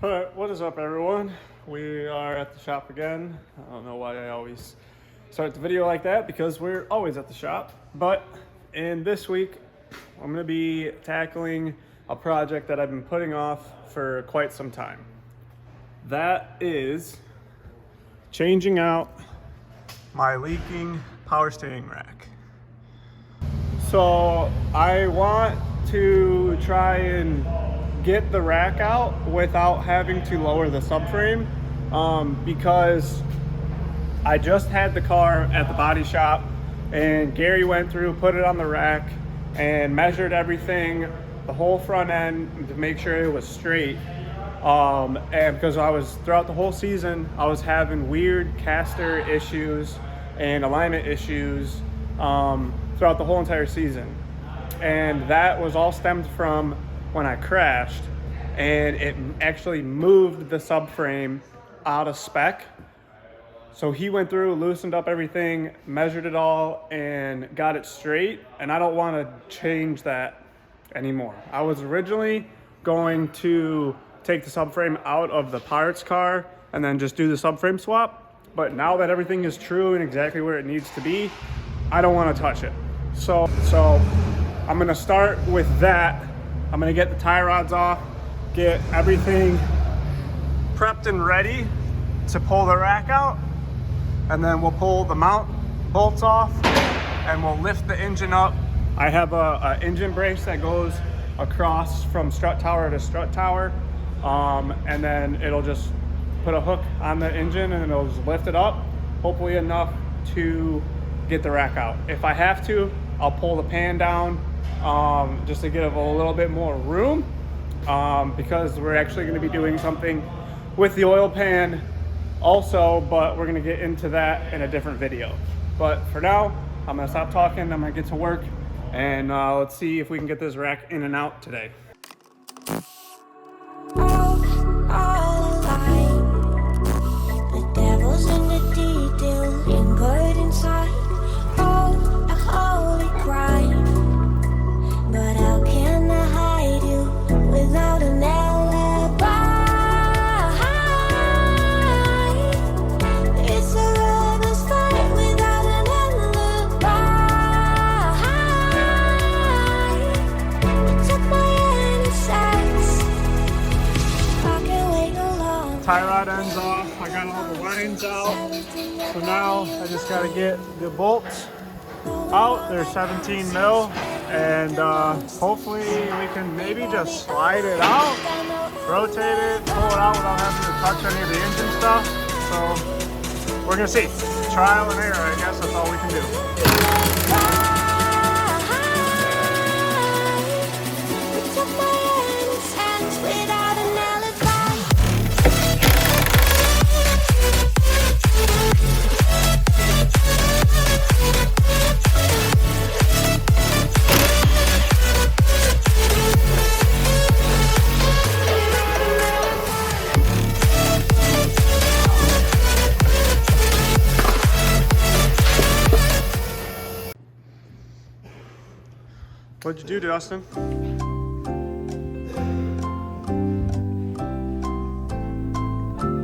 All right, what is up, everyone? We are at the shop again. I don't know why I always start the video like that, because we're always at the shop. But in this week, I'm going to be tackling a project that I've been putting off for quite some time. That is changing out my leaking power steering rack. So I want to try and get the rack out without having to lower the subframe, because I just had the car at the body shop and Gary went through, put it on the rack and measured everything, the whole front end, to make sure it was straight. And because throughout the whole season, I was having weird caster issues and alignment issues throughout the whole entire season. And that was all stemmed from when I crashed, and it actually moved the subframe out of spec. So he went through, loosened up everything, measured it all, and got it straight. And I don't want to change that anymore. I was originally going to take the subframe out of the parts car and then just do the subframe swap. But now that everything is true and exactly where it needs to be, I don't want to touch it. So I'm going to start with that. I'm going to get the tie rods off, get everything prepped and ready to pull the rack out, and then we'll pull the mount bolts off and we'll lift the engine up. I have a engine brace that goes across from strut tower to strut tower, and then it'll just put a hook on the engine and it'll just lift it up, hopefully enough to get the rack out. If I have to, I'll pull the pan down just to give a little bit more room, because we're actually going to be doing something with the oil pan also, but we're going to get into that in a different video. But for now, I'm going to stop talking, I'm going to get to work, and let's see if we can get this rack in and out today. Tie rod ends off, I got all the lines out, so now I just got to get the bolts out. They're 17 mil, and hopefully we can maybe just slide it out, rotate it, pull it out without having to touch any of the engine stuff. So we're gonna see, trial and error, I guess that's all we can do. What'd you do, Justin?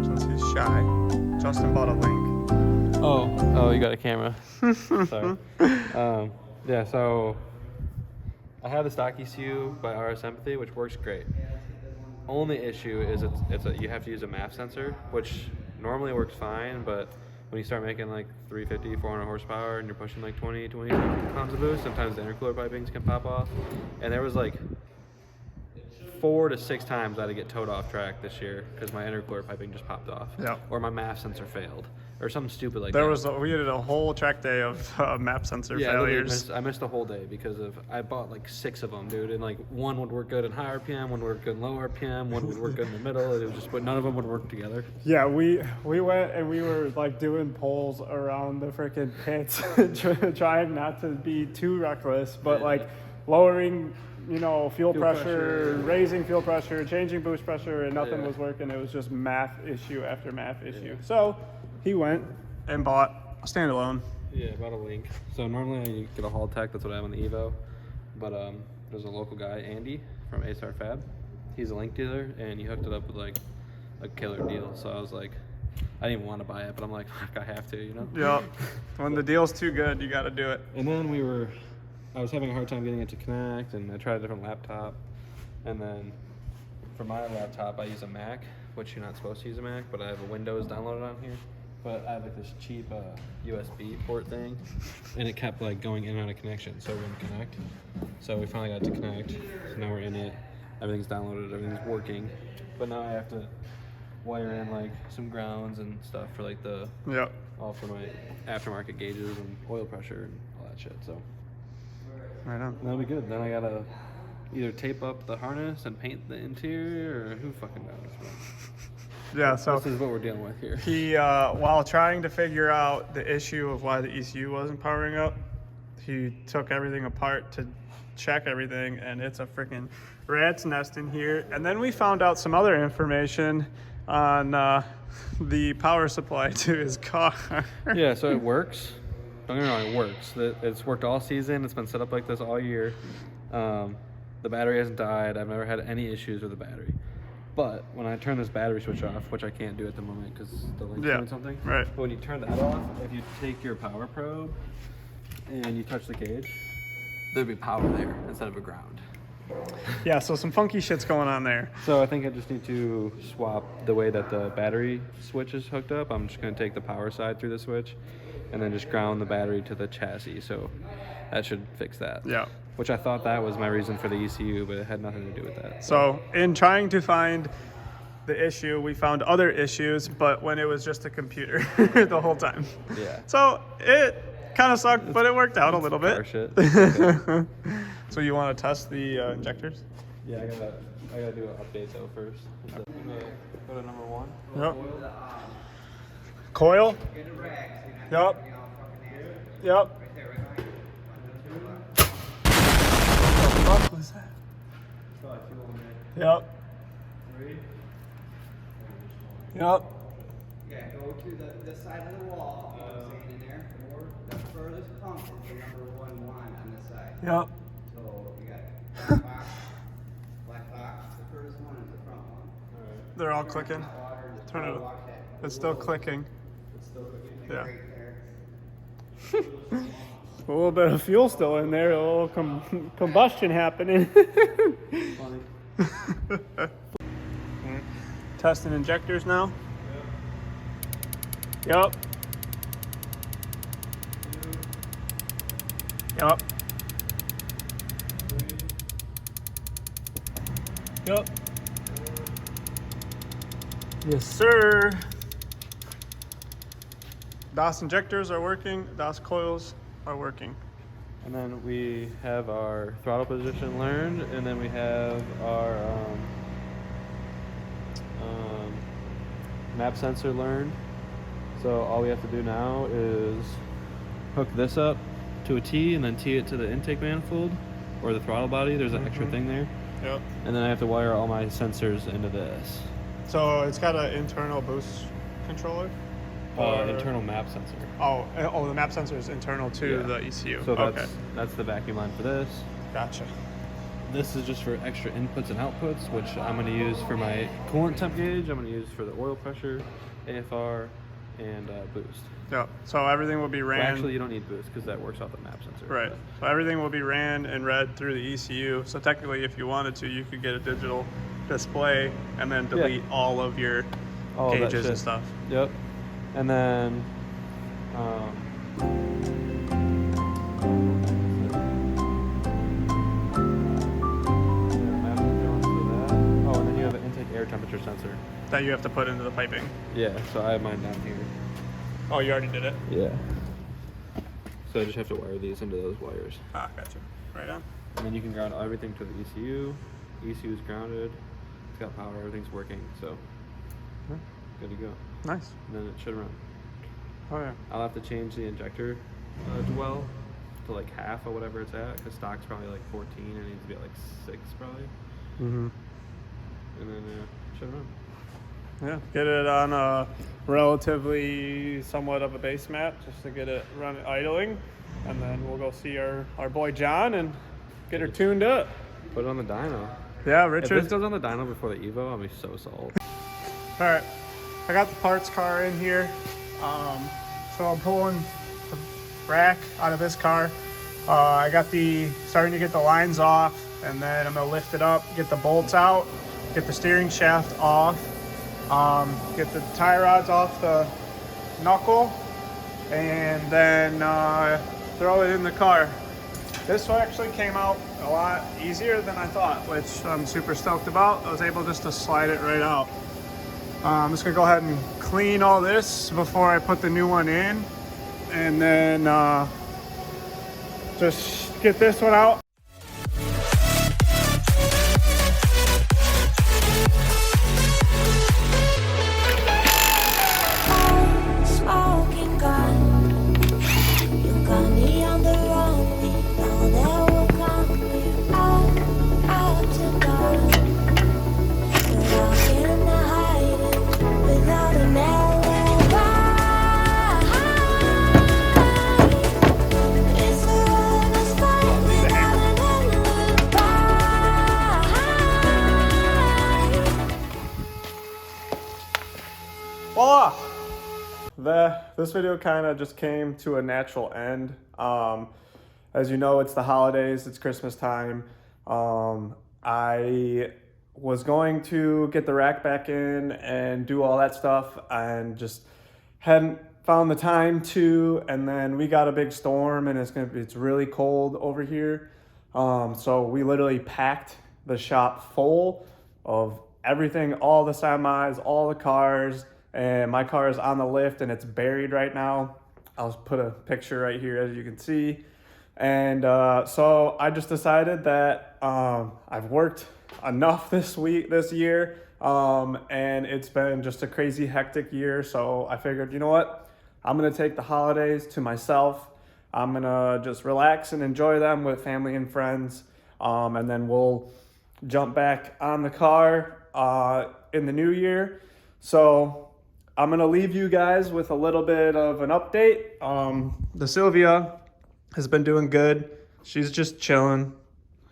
Since he's shy, Justin bought a link. Oh, you got a camera. Sorry. Yeah, so I have the stock ECU by RS Empathy, which works great. Only issue is you have to use a MAF sensor, which normally works fine, but when you start making like 350, 400 horsepower and you're pushing like 20 pounds of boost, sometimes the intercooler pipings can pop off. And there was like 4 to 6 times I had to get towed off track this year because my intercooler piping just popped off. Yeah. Or my MAF sensor failed. Or something stupid like that. We had a whole track day of MAP sensor failures. I missed the whole day because I bought like 6 of them, dude. And like one would work good in high RPM, one would work good in low RPM, one would work good in the middle. It was just, but none of them would work together. Yeah, we went and we were like doing polls around the freaking pits, trying not to be too reckless, but like lowering, fuel pressure, raising fuel pressure, changing boost pressure, and nothing was working. It was just MAF issue after MAF issue. So he went and bought a standalone. Yeah, about a link. So normally I get a haul tech, that's what I have on the Evo. But there's a local guy, Andy, from A-Star Fab. He's a link dealer, and he hooked it up with like a killer deal. So I was like, I didn't even want to buy it, but I'm like, fuck, I have to, you know? Yep. When the deal's too good, you got to do it. And then I was having a hard time getting it to connect, and I tried a different laptop. And then for my laptop, I use a Mac, which you're not supposed to use a Mac, but I have a Windows downloaded on here. But I have like this cheap USB port thing, and it kept like going in and out of connection, so it wouldn't connect. So we finally got it to connect. So now we're in it. Everything's downloaded. Everything's working. But now I have to wire in like some grounds and stuff for like all for my aftermarket gauges and oil pressure and all that shit. So right on. that'll be good. Then I gotta either tape up the harness and paint the interior, or who fucking knows. Yeah, so this is what we're dealing with here. he, while trying to figure out the issue of why the ECU wasn't powering up, he took everything apart to check everything, and it's a freaking rat's nest in here. And then we found out some other information on the power supply to his car. Yeah, so it works. Don't get me wrong, it works. It's worked all season. It's been set up like this all year. The battery hasn't died. I've never had any issues with the battery. But when I turn this battery switch off, which I can't do at the moment because the link's doing something. Right. But when you turn that off, if you take your power probe and you touch the gauge, there'd be power there instead of a ground. Yeah, so some funky shit's going on there. So I think I just need to swap the way that the battery switch is hooked up. I'm just going to take the power side through the switch and then just ground the battery to the chassis. So that should fix that. Yeah. Which I thought that was my reason for the ECU, but it had nothing to do with that. So in trying to find the issue, we found other issues, but when it was just a computer the whole time. Yeah. So it kind of sucked, but it worked out a little bit. Car shit. Okay. So you want to test the injectors? Yeah, I gotta do an update though first. Go to number 1. Yep. Coil? Yep. Yep. What was that? Yep. Yep. Yeah, go to the side of the wall, saying in there, or the furthest pump is the number 1 line on this side. Yep. So you got black box, the furthest one is the front one. They're all clicking. Turn it up. It's still clicking. Yeah. Right there. A little bit of fuel still in there, a little combustion happening. Testing injectors now. Yep. Yep. Yep. Yes, sir. DOS injectors are working. DOS coils are working. And then we have our throttle position learned, and then we have our map sensor learned. So all we have to do now is hook this up to a T and then T it to the intake manifold or the throttle body. There's an extra thing there. Yep. And then I have to wire all my sensors into this. So it's got an internal boost controller? Internal map sensor. Oh, the map sensor is internal to the ECU. So okay. that's the vacuum line for this. Gotcha. This is just for extra inputs and outputs, which I'm going to use for my coolant temp gauge. I'm going to use for the oil pressure, AFR, and boost. Yeah. So everything will be ran. Well, actually, you don't need boost because that works off the map sensor. Right. So everything will be ran and read through the ECU. So technically, if you wanted to, you could get a digital display and then delete all of your All of that gauges shit. and stuff. Yep. And then and then you have an intake air temperature sensor. That you have to put into the piping. Yeah, so I have mine down here. Oh, you already did it? Yeah. So I just have to wire these into those wires. Ah, gotcha. Right on. And then you can ground everything to the ECU. ECU is grounded. It's got power. Everything's working. So good to go. Nice. And then it should run. Oh, yeah. I'll have to change the injector dwell to like half or whatever it's at, because stock's probably like 14 and it needs to be at like 6 probably. Mm-hmm. And then it should run. Yeah. Get it on a relatively somewhat of a base map just to get it idling. And then we'll go see our boy John and get her tuned up. Put it on the dyno. Yeah, If Richard. this goes on the dyno before the Evo, I'll be so sold. All right, I got the parts car in here. So I'm pulling the rack out of this car. I got starting to get the lines off, and then I'm gonna lift it up, get the bolts out, get the steering shaft off, get the tie rods off the knuckle, and then throw it in the car. This one actually came out a lot easier than I thought, which I'm super stoked about. I was able just to slide it right out. I'm just gonna go ahead and clean all this before I put the new one in, and then just get this one out. Voila! This video kind of just came to a natural end. As you know, it's the holidays, it's Christmas time. I was going to get the rack back in and do all that stuff and just hadn't found the time to, and then we got a big storm and it's really cold over here. So we literally packed the shop full of everything, all the semis, all the cars, and my car is on the lift and it's buried right now. I'll put a picture right here as you can see. And so I just decided that I've worked enough this year, and it's been just a crazy hectic year. So I figured, you know what? I'm gonna take the holidays to myself. I'm gonna just relax and enjoy them with family and friends. And then we'll jump back on the car in the new year. So I'm gonna leave you guys with a little bit of an update. The Sylvia has been doing good. She's just chilling.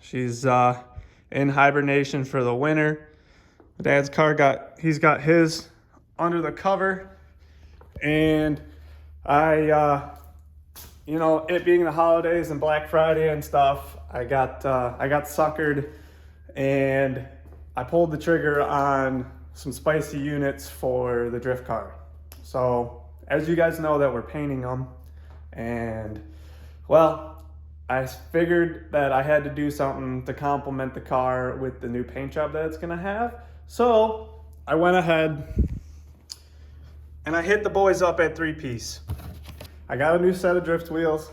She's in hibernation for the winter. Dad's car he's got his under the cover, and I, you know, it being the holidays and Black Friday and stuff, I got suckered, and I pulled the trigger on some spicy units for the drift car. So as you guys know, that we're painting them, and well, I figured that I had to do something to complement the car with the new paint job that it's gonna have. So I went ahead and I hit the boys up at 3-piece. I got a new set of drift wheels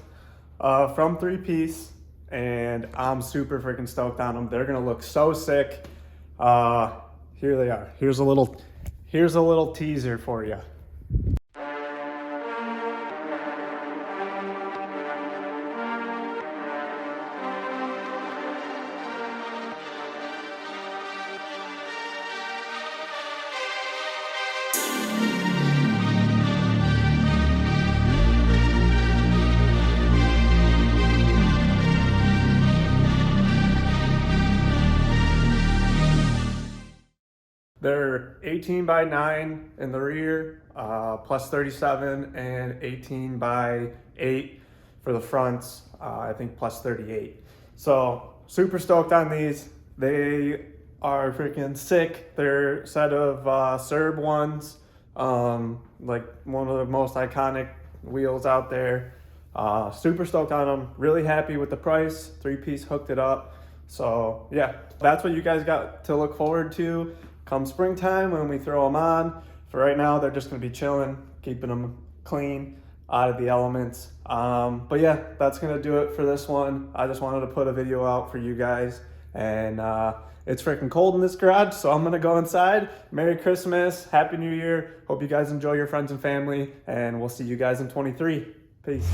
from 3-piece, and I'm super freaking stoked on them. They're gonna look so sick. Here they are. Here's a little teaser for you. They're 18 by 9 in the rear, plus 37, and 18 by 8 for the fronts, I think plus 38. So super stoked on these. They are freaking sick. They're a set of Serb ones, like one of the most iconic wheels out there. Super stoked on them. Really happy with the price. 3-piece hooked it up. So yeah, that's what you guys got to look forward to come springtime when we throw them on. For right now, they're just gonna be chilling, keeping them clean, out of the elements. But yeah, that's gonna do it for this one. I just wanted to put a video out for you guys, and it's freaking cold in this garage, so I'm gonna go inside. Merry Christmas, Happy New Year. Hope you guys enjoy your friends and family, and we'll see you guys in 23. Peace.